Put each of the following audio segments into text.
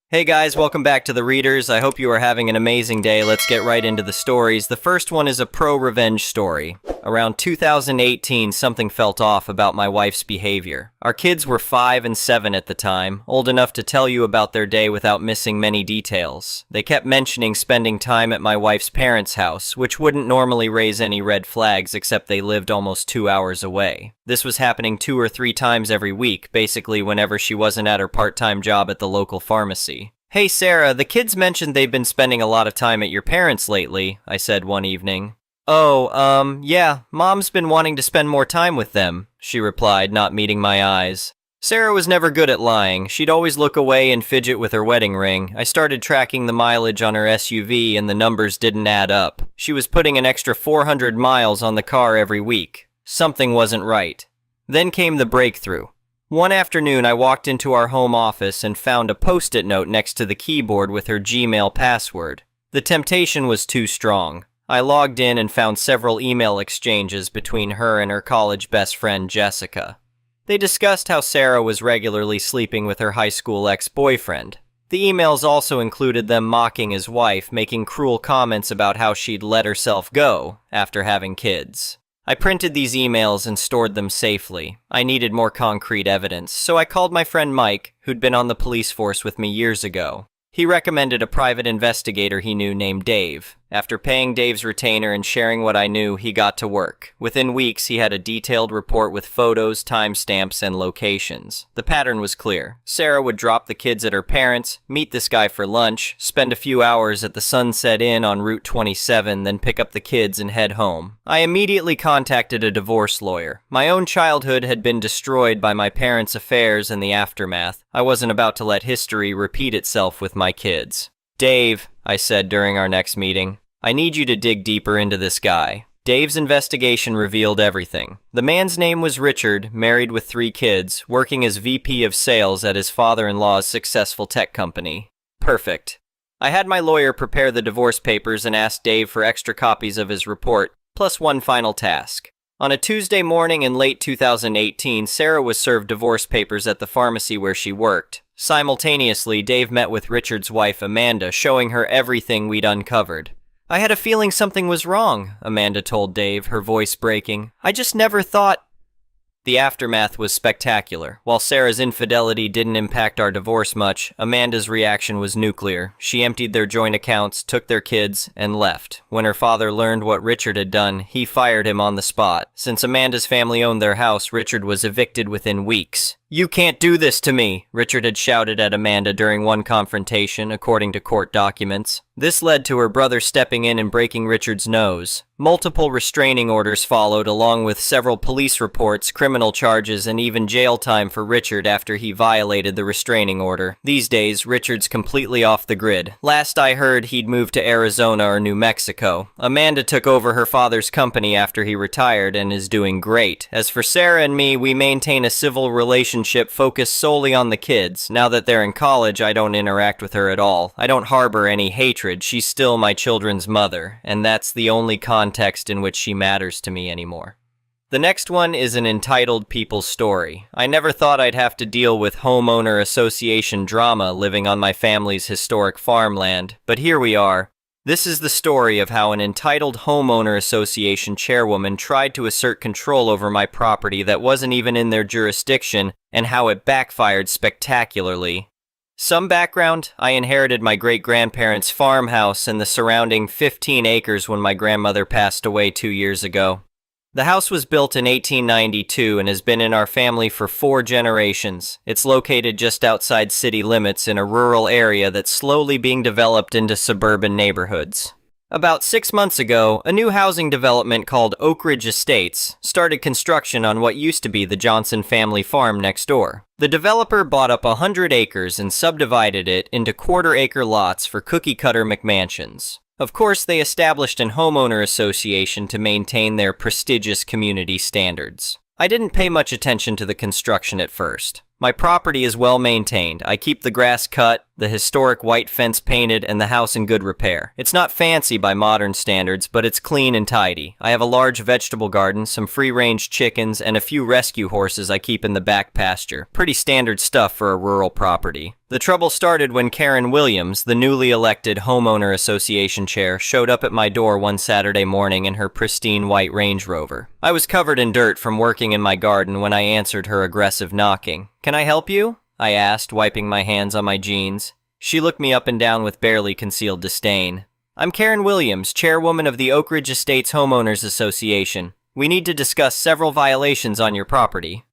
Hey guys, welcome back to The Readers. I hope you are having an amazing day. Let's get right into the stories. The first one is a pro-revenge story. Around 2018, something felt off about my wife's behavior. Our kids were 5 and 7 at the time, old enough to tell you about their day without missing many details. They kept mentioning spending time at my wife's parents' house, which wouldn't normally raise any red flags except they lived almost 2 hours away. This was happening 2 or 3 times every week, basically whenever she wasn't at her part-time job at the local pharmacy. "Hey Sarah, the kids mentioned they've been spending a lot of time at your parents' lately," I said one evening. "Oh, yeah, Mom's been wanting to spend more time with them," she replied, not meeting my eyes. Sarah was never good at lying. She'd always look away and fidget with her wedding ring. I started tracking the mileage on her SUV and the numbers didn't add up. She was putting an extra 400 miles on the car every week. Something wasn't right. Then came the breakthrough. One afternoon, I walked into our home office and found a post-it note next to the keyboard with her Gmail password. The temptation was too strong. I logged in and found several email exchanges between her and her college best friend, Jessica. They discussed how Sarah was regularly sleeping with her high school ex-boyfriend. The emails also included them mocking his wife, making cruel comments about how she'd let herself go after having kids. I printed these emails and stored them safely. I needed more concrete evidence, so I called my friend Mike, who'd been on the police force with me years ago. He recommended a private investigator he knew named Dave. After paying Dave's retainer and sharing what I knew, he got to work. Within weeks, he had a detailed report with photos, timestamps, and locations. The pattern was clear. Sarah would drop the kids at her parents', meet this guy for lunch, spend a few hours at the Sunset Inn on Route 27, then pick up the kids and head home. I immediately contacted a divorce lawyer. My own childhood had been destroyed by my parents' affairs and the aftermath. I wasn't about to let history repeat itself with my kids. "Dave," I said during our next meeting, "I need you to dig deeper into this guy." Dave's investigation revealed everything. The man's name was Richard, married with 3 kids, working as VP of sales at his father-in-law's successful tech company. Perfect. I had my lawyer prepare the divorce papers and asked Dave for extra copies of his report, plus one final task. On a Tuesday morning in late 2018, Sarah was served divorce papers at the pharmacy where she worked. Simultaneously, Dave met with Richard's wife, Amanda, showing her everything we'd uncovered. "I had a feeling something was wrong," Amanda told Dave, her voice breaking. "I just never thought—" The aftermath was spectacular. While Sarah's infidelity didn't impact our divorce much, Amanda's reaction was nuclear. She emptied their joint accounts, took their kids, and left. When her father learned what Richard had done, he fired him on the spot. Since Amanda's family owned their house, Richard was evicted within weeks. "You can't do this to me," Richard had shouted at Amanda during one confrontation, according to court documents. This led to her brother stepping in and breaking Richard's nose. Multiple restraining orders followed, along with several police reports, criminal charges, and even jail time for Richard after he violated the restraining order. These days, Richard's completely off the grid. Last I heard, he'd moved to Arizona or New Mexico. Amanda took over her father's company after he retired and is doing great. As for Sarah and me, we maintain a civil relationship focused solely on the kids. Now that they're in college, I don't interact with her at all. I don't harbor any hatred. She's still my children's mother, and that's the only context in which she matters to me anymore. The next one is an entitled people's story. I never thought I'd have to deal with homeowner association drama living on my family's historic farmland, but here we are. This is the story of how an entitled homeowner association chairwoman tried to assert control over my property that wasn't even in their jurisdiction, and how it backfired spectacularly. Some background: I inherited my great-grandparents' farmhouse and the surrounding 15 acres when my grandmother passed away 2 years ago. The house was built in 1892 and has been in our family for 4 generations. It's located just outside city limits in a rural area that's slowly being developed into suburban neighborhoods. About 6 months ago, a new housing development called Oak Ridge Estates started construction on what used to be the Johnson family farm next door. The developer bought up 100 acres and subdivided it into quarter-acre lots for cookie-cutter McMansions. Of course, they established an homeowner association to maintain their prestigious community standards. I didn't pay much attention to the construction at first. My property is well maintained. I keep the grass cut, The historic white fence painted and the house in good repair. It's not fancy by modern standards, but it's clean and tidy. I have a large vegetable garden, some free-range chickens, and a few rescue horses I keep in the back pasture. Pretty standard stuff for a rural property. The trouble started when Karen Williams, the newly elected homeowner association chair, showed up at my door one Saturday morning in her pristine white Range Rover. I was covered in dirt from working in my garden when I answered her aggressive knocking. "Can I help you?" I asked, wiping my hands on my jeans. She looked me up and down with barely concealed disdain. "I'm Karen Williams, chairwoman of the Oak Ridge Estates Homeowners Association. We need to discuss several violations on your property."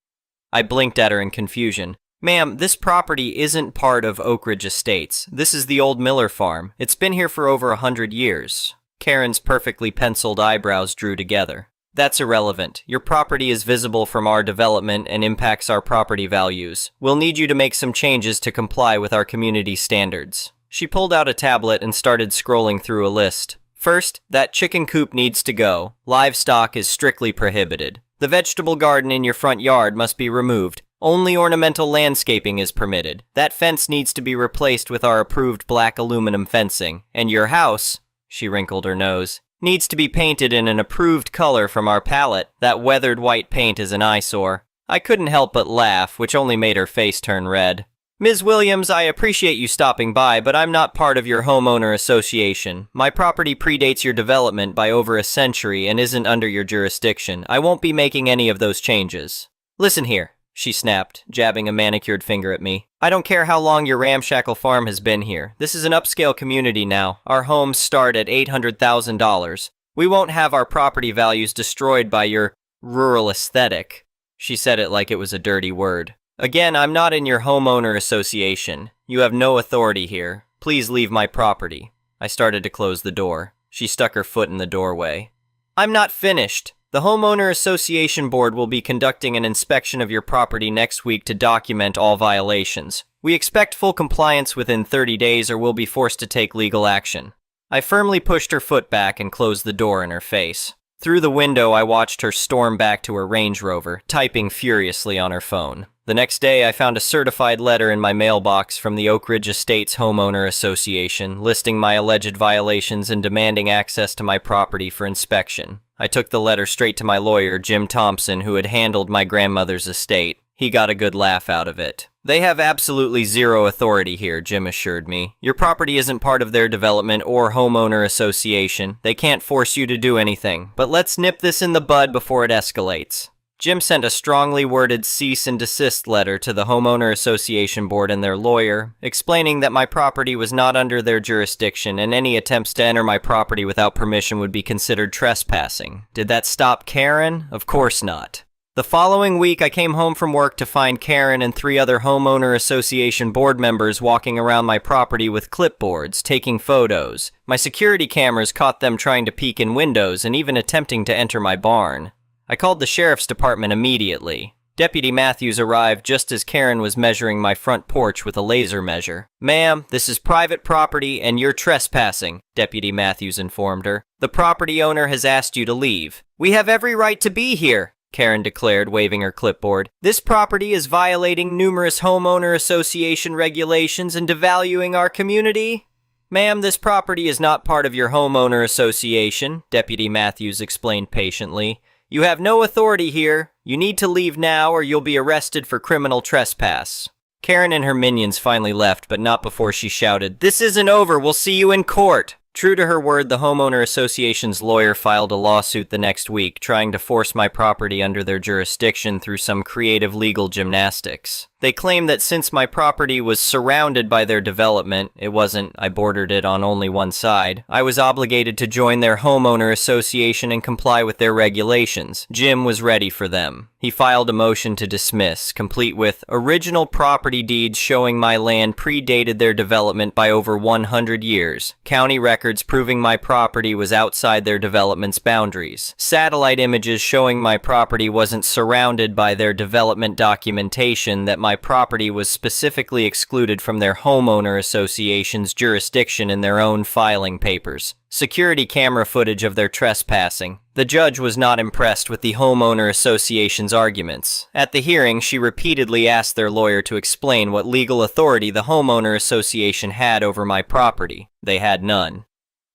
I blinked at her in confusion. "Ma'am, this property isn't part of Oak Ridge Estates. This is the old Miller farm. It's been here for over 100 years. Karen's perfectly penciled eyebrows drew together. "That's irrelevant. Your property is visible from our development and impacts our property values. We'll need you to make some changes to comply with our community standards." She pulled out a tablet and started scrolling through a list. "First, that chicken coop needs to go. Livestock is strictly prohibited. The vegetable garden in your front yard must be removed. Only ornamental landscaping is permitted. That fence needs to be replaced with our approved black aluminum fencing. And your house," she wrinkled her nose, "needs to be painted in an approved color from our palette. That weathered white paint is an eyesore." I couldn't help but laugh, which only made her face turn red. "Ms. Williams, I appreciate you stopping by, but I'm not part of your homeowner association. My property predates your development by over a century and isn't under your jurisdiction. I won't be making any of those changes." "Listen here," she snapped, jabbing a manicured finger at me. "I don't care how long your ramshackle farm has been here. This is an upscale community now. Our homes start at $800,000. We won't have our property values destroyed by your rural aesthetic." She said it like it was a dirty word. "Again, I'm not in your homeowner association. You have no authority here. Please leave my property." I started to close the door. She stuck her foot in the doorway. "I'm not finished. The Homeowner Association Board will be conducting an inspection of your property next week to document all violations. We expect full compliance within 30 days or we'll be forced to take legal action." I firmly pushed her foot back and closed the door in her face. Through the window, I watched her storm back to her Range Rover, typing furiously on her phone. The next day, I found a certified letter in my mailbox from the Oak Ridge Estates Homeowner Association, listing my alleged violations and demanding access to my property for inspection. I took the letter straight to my lawyer, Jim Thompson, who had handled my grandmother's estate. He got a good laugh out of it. "They have absolutely zero authority here," Jim assured me. "Your property isn't part of their development or homeowner association. They can't force you to do anything, but let's nip this in the bud before it escalates." Jim sent a strongly worded cease and desist letter to the Homeowner Association Board and their lawyer, explaining that my property was not under their jurisdiction and any attempts to enter my property without permission would be considered trespassing. Did that stop Karen? Of course not. The following week, I came home from work to find Karen and 3 other Homeowner Association board members walking around my property with clipboards, taking photos. My security cameras caught them trying to peek in windows and even attempting to enter my barn. I called the sheriff's department immediately. Deputy Matthews arrived just as Karen was measuring my front porch with a laser measure. "Ma'am, this is private property and you're trespassing," Deputy Matthews informed her. "The property owner has asked you to leave." "We have every right to be here," Karen declared, waving her clipboard. "This property is violating numerous homeowner association regulations and devaluing our community." "Ma'am, this property is not part of your homeowner association," Deputy Matthews explained patiently. "You have no authority here. You need to leave now or you'll be arrested for criminal trespass." Karen and her minions finally left, but not before she shouted, "This isn't over. We'll see you in court." True to her word, the Homeowner Association's lawyer filed a lawsuit the next week, trying to force my property under their jurisdiction through some creative legal gymnastics. They claimed that since my property was surrounded by their development, I bordered it on only one side, I was obligated to join their homeowner association and comply with their regulations. Jim was ready for them. He filed a motion to dismiss, complete with original property deeds showing my land predated their development by over 100 years, county records proving my property was outside their development's boundaries, satellite images showing my property wasn't surrounded by their development documentation, that my property was specifically excluded from their homeowner association's jurisdiction in their own filing papers, security camera footage of their trespassing, The judge was not impressed with the homeowner association's arguments. At the hearing, she repeatedly asked their lawyer to explain what legal authority the homeowner association had over my property. They had none.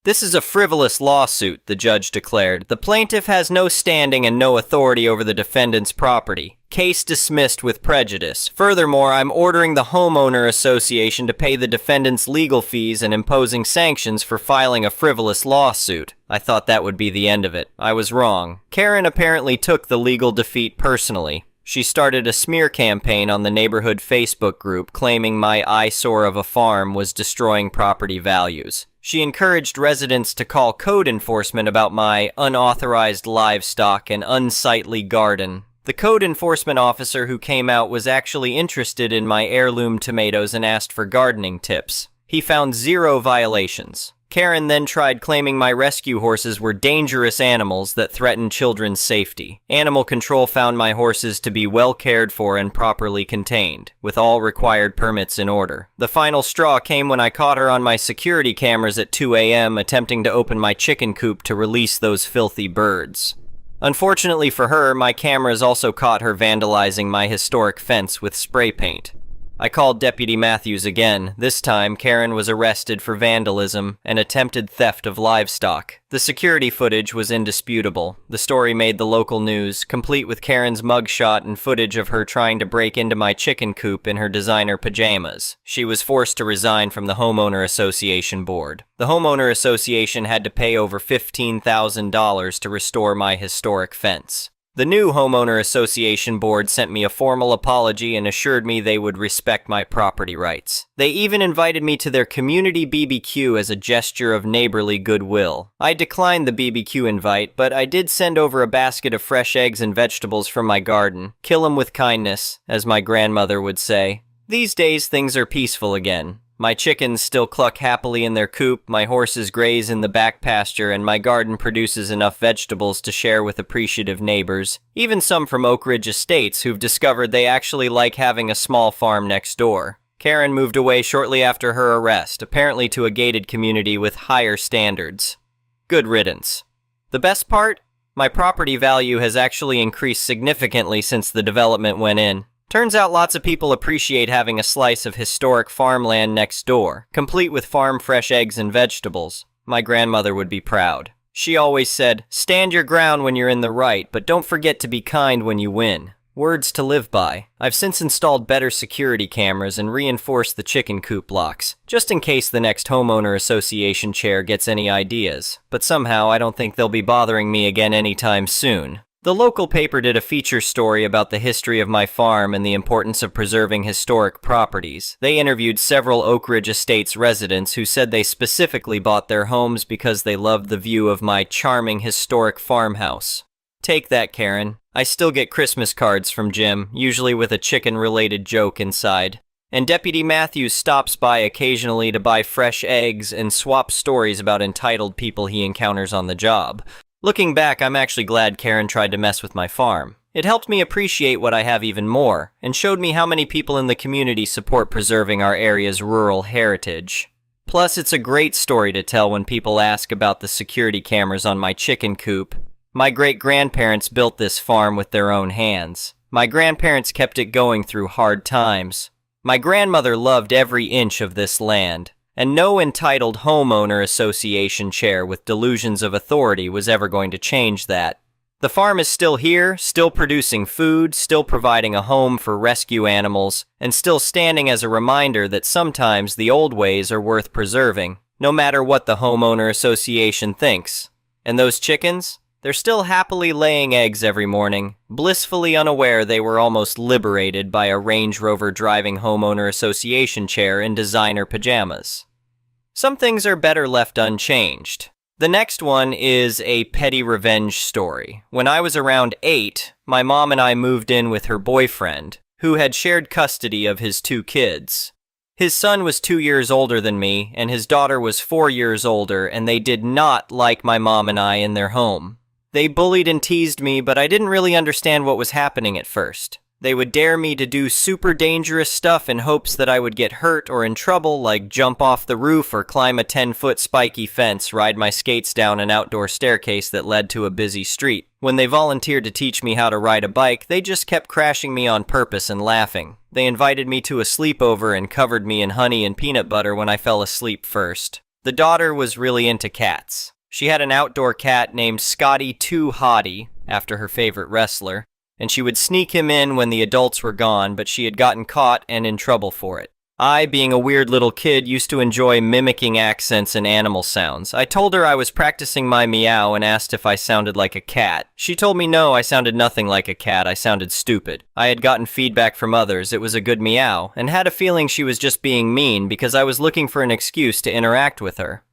"This is a frivolous lawsuit," the judge declared. "The plaintiff has no standing and no authority over the defendant's property. Case dismissed with prejudice. Furthermore, I'm ordering the homeowner association to pay the defendant's legal fees and imposing sanctions for filing a frivolous lawsuit." I thought that would be the end of it. I was wrong. Karen apparently took the legal defeat personally. She started a smear campaign on the neighborhood Facebook group claiming my eyesore of a farm was destroying property values. She encouraged residents to call code enforcement about my unauthorized livestock and unsightly garden. The code enforcement officer who came out was actually interested in my heirloom tomatoes and asked for gardening tips. He found 0 violations. Karen then tried claiming my rescue horses were dangerous animals that threatened children's safety. Animal control found my horses to be well cared for and properly contained, with all required permits in order. The final straw came when I caught her on my security cameras at 2 a.m. attempting to open my chicken coop to release those filthy birds. Unfortunately for her, my cameras also caught her vandalizing my historic fence with spray paint. I called Deputy Matthews again. This time, Karen was arrested for vandalism and attempted theft of livestock. The security footage was indisputable. The story made the local news, complete with Karen's mugshot and footage of her trying to break into my chicken coop in her designer pajamas. She was forced to resign from the homeowner association board. The homeowner association had to pay over $15,000 to restore my historic fence. The new homeowner association board sent me a formal apology and assured me they would respect my property rights. They even invited me to their community BBQ as a gesture of neighborly goodwill. I declined the BBQ invite, but I did send over a basket of fresh eggs and vegetables from my garden. Kill 'em with kindness, as my grandmother would say. These days, things are peaceful again. My chickens still cluck happily in their coop, my horses graze in the back pasture, and my garden produces enough vegetables to share with appreciative neighbors, even some from Oak Ridge Estates who've discovered they actually like having a small farm next door. Karen moved away shortly after her arrest, apparently to a gated community with higher standards. Good riddance. The best part? My property value has actually increased significantly since the development went in. Turns out lots of people appreciate having a slice of historic farmland next door, complete with farm-fresh eggs and vegetables. My grandmother would be proud. She always said, "Stand your ground when you're in the right, but don't forget to be kind when you win." Words to live by. I've since installed better security cameras and reinforced the chicken coop locks, just in case the next homeowner association chair gets any ideas. But somehow I don't think they'll be bothering me again anytime soon. The local paper did a feature story about the history of my farm and the importance of preserving historic properties. They interviewed several Oak Ridge Estates residents who said they specifically bought their homes because they loved the view of my charming historic farmhouse. Take that, Karen. I still get Christmas cards from Jim, usually with a chicken-related joke inside. And Deputy Matthews stops by occasionally to buy fresh eggs and swap stories about entitled people he encounters on the job. Looking back, I'm actually glad Karen tried to mess with my farm. It helped me appreciate what I have even more, and showed me how many people in the community support preserving our area's rural heritage. Plus, it's a great story to tell when people ask about the security cameras on my chicken coop. My great-grandparents built this farm with their own hands. My grandparents kept it going through hard times. My grandmother loved every inch of this land. And no entitled homeowner association chair with delusions of authority was ever going to change that. The farm is still here, still producing food, still providing a home for rescue animals, and still standing as a reminder that sometimes the old ways are worth preserving, no matter what the homeowner association thinks. And those chickens? They're still happily laying eggs every morning, blissfully unaware they were almost liberated by a Range Rover driving homeowner association chair in designer pajamas. Some things are better left unchanged. The next one is a petty revenge story. When I was around 8, my mom and I moved in with her boyfriend, who had shared custody of his 2 kids. His son was 2 years older than me, and his daughter was 4 years older, and they did not like my mom and I in their home. They bullied and teased me, but I didn't really understand what was happening at first. They would dare me to do super dangerous stuff in hopes that I would get hurt or in trouble, like jump off the roof or climb a 10-foot spiky fence, ride my skates down an outdoor staircase that led to a busy street. When they volunteered to teach me how to ride a bike, they just kept crashing me on purpose and laughing. They invited me to a sleepover and covered me in honey and peanut butter when I fell asleep first. The daughter was really into cats. She had an outdoor cat named Scotty Too Hottie, after her favorite wrestler, and she would sneak him in when the adults were gone, but she had gotten caught and in trouble for it. I, being a weird little kid, used to enjoy mimicking accents and animal sounds. I told her I was practicing my meow and asked if I sounded like a cat. She told me no, I sounded nothing like a cat, I sounded stupid. I had gotten feedback from others, it was a good meow, and had a feeling she was just being mean because I was looking for an excuse to interact with her.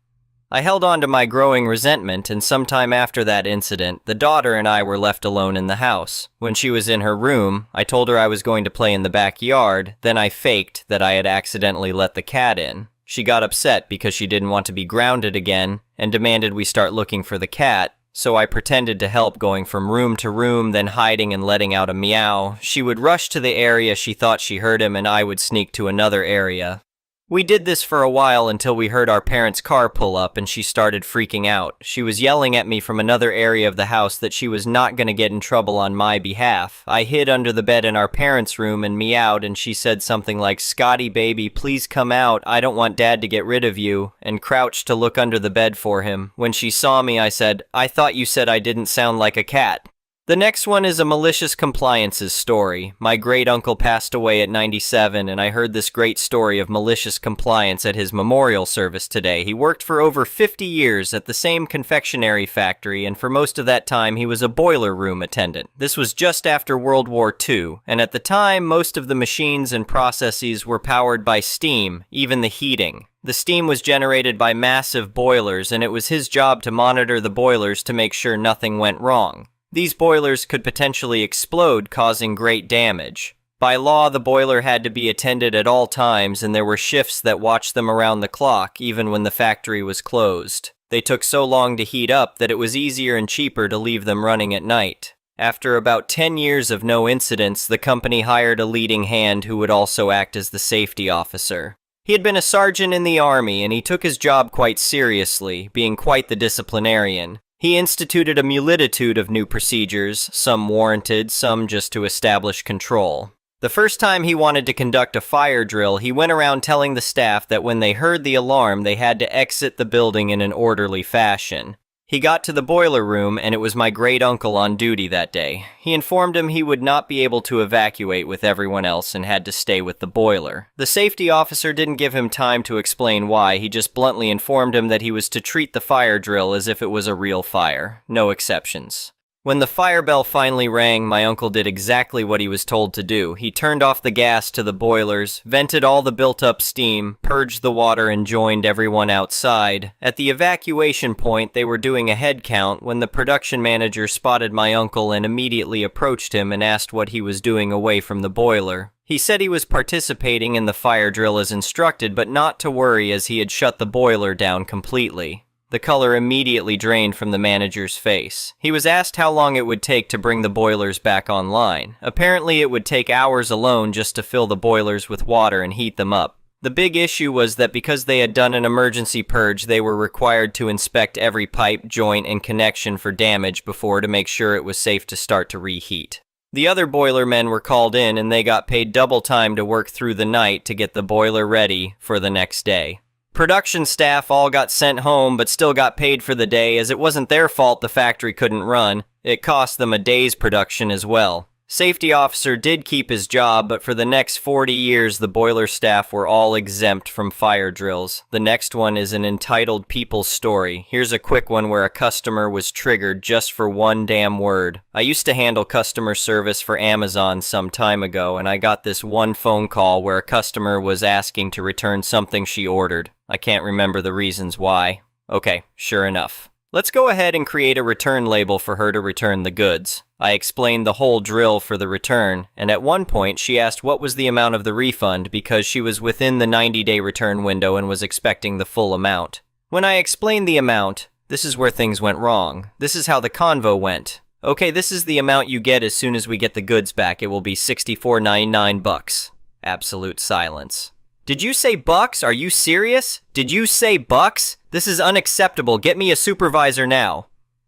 I held on to my growing resentment, and sometime after that incident, the daughter and I were left alone in the house. When she was in her room, I told her I was going to play in the backyard, then I faked that I had accidentally let the cat in. She got upset because she didn't want to be grounded again, and demanded we start looking for the cat, so I pretended to help, going from room to room, then hiding and letting out a meow. She would rush to the area she thought she heard him, and I would sneak to another area. We did this for a while until we heard our parents' car pull up and she started freaking out. She was yelling at me from another area of the house that she was not going to get in trouble on my behalf. I hid under the bed in our parents' room and meowed, and she said something like, "Scotty baby, please come out, I don't want Dad to get rid of you," and crouched to look under the bed for him. When she saw me, I said, "I thought you said I didn't sound like a cat." The next one is a malicious compliances story. My great-uncle passed away at 97, and I heard this great story of malicious compliance at his memorial service today. He worked for over 50 years at the same confectionery factory, and for most of that time he was a boiler room attendant. This was just after World War II, and at the time most of the machines and processes were powered by steam, even the heating. The steam was generated by massive boilers, and it was his job to monitor the boilers to make sure nothing went wrong. These boilers could potentially explode, causing great damage. By law, the boiler had to be attended at all times, and there were shifts that watched them around the clock, even when the factory was closed. They took so long to heat up that it was easier and cheaper to leave them running at night. After about 10 years of no incidents, the company hired a leading hand who would also act as the safety officer. He had been a sergeant in the army, and he took his job quite seriously, being quite the disciplinarian. He instituted a multitude of new procedures, some warranted, some just to establish control. The first time he wanted to conduct a fire drill, he went around telling the staff that when they heard the alarm, they had to exit the building in an orderly fashion. He got to the boiler room, and it was my great-uncle on duty that day. He informed him he would not be able to evacuate with everyone else and had to stay with the boiler. The safety officer didn't give him time to explain why. He just bluntly informed him that he was to treat the fire drill as if it was a real fire. No exceptions. When the fire bell finally rang, my uncle did exactly what he was told to do. He turned off the gas to the boilers, vented all the built-up steam, purged the water, and joined everyone outside. At the evacuation point, they were doing a head count when the production manager spotted my uncle and immediately approached him and asked what he was doing away from the boiler. He said he was participating in the fire drill as instructed, but not to worry as he had shut the boiler down completely. The color immediately drained from the manager's face. He was asked how long it would take to bring the boilers back online. Apparently it would take hours alone just to fill the boilers with water and heat them up. The big issue was that because they had done an emergency purge, they were required to inspect every pipe, joint, and connection for damage before to make sure it was safe to start to reheat. The other boiler men were called in and they got paid double time to work through the night to get the boiler ready for the next day. Production staff all got sent home but still got paid for the day, as it wasn't their fault the factory couldn't run. It cost them a day's production as well. Safety officer did keep his job, but for the next 40 years the boiler staff were all exempt from fire drills. The next one is an entitled People's Story. Here's a quick one where a customer was triggered just for one damn word. I used to handle customer service for Amazon some time ago, and I got this one phone call where a customer was asking to return something she ordered. I can't remember the reasons why. Okay, sure enough. Let's go ahead and create a return label for her to return the goods. I explained the whole drill for the return, and at one point she asked what was the amount of the refund because she was within the 90-day return window and was expecting the full amount. When I explained the amount, this is where things went wrong. This is how the convo went. Okay, this is the amount you get as soon as we get the goods back. It will be $64.99. Absolute silence. Did you say bucks? Are you serious? Did you say bucks? This is unacceptable. Get me a supervisor now.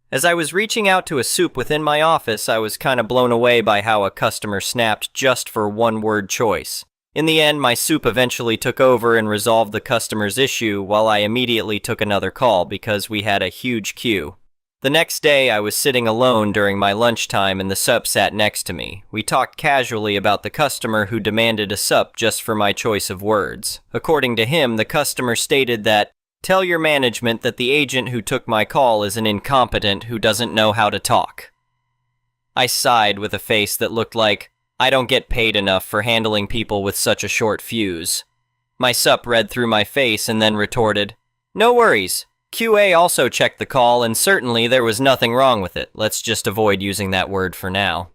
As I was reaching out to a soup within my office, I was kind of blown away by how a customer snapped just for one word choice. In the end, my soup eventually took over and resolved the customer's issue while I immediately took another call because we had a huge queue. The next day, I was sitting alone during my lunchtime and the sup sat next to me. We talked casually about the customer who demanded a sup just for my choice of words. According to him, the customer stated that, "Tell your management that the agent who took my call is an incompetent who doesn't know how to talk." I sighed with a face that looked like, I don't get paid enough for handling people with such a short fuse. My sup read through my face and then retorted, "No worries. QA also checked the call and certainly there was nothing wrong with it. Let's just avoid using that word for now."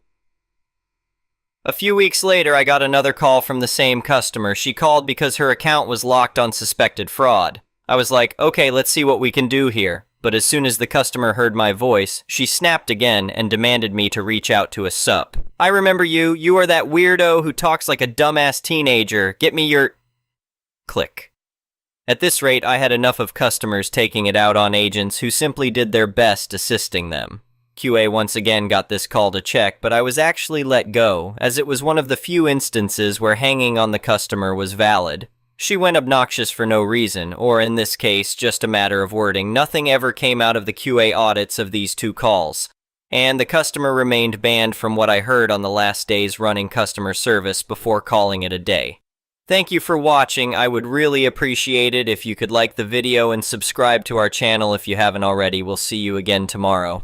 A few weeks later, I got another call from the same customer. She called because her account was locked on suspected fraud. I was like, okay, let's see what we can do here. But as soon as the customer heard my voice, she snapped again and demanded me to reach out to a sup. "I remember you. You are that weirdo who talks like a dumbass teenager. Get me your..." Click. At this rate, I had enough of customers taking it out on agents who simply did their best assisting them. QA once again got this call to check, but I was actually let go, as it was one of the few instances where hanging on the customer was valid. She went obnoxious for no reason, or in this case, just a matter of wording. Nothing ever came out of the QA audits of these two calls, and the customer remained banned from what I heard on the last days running customer service before calling it a day. Thank you for watching. I would really appreciate it if you could like the video and subscribe to our channel if you haven't already. We'll see you again tomorrow.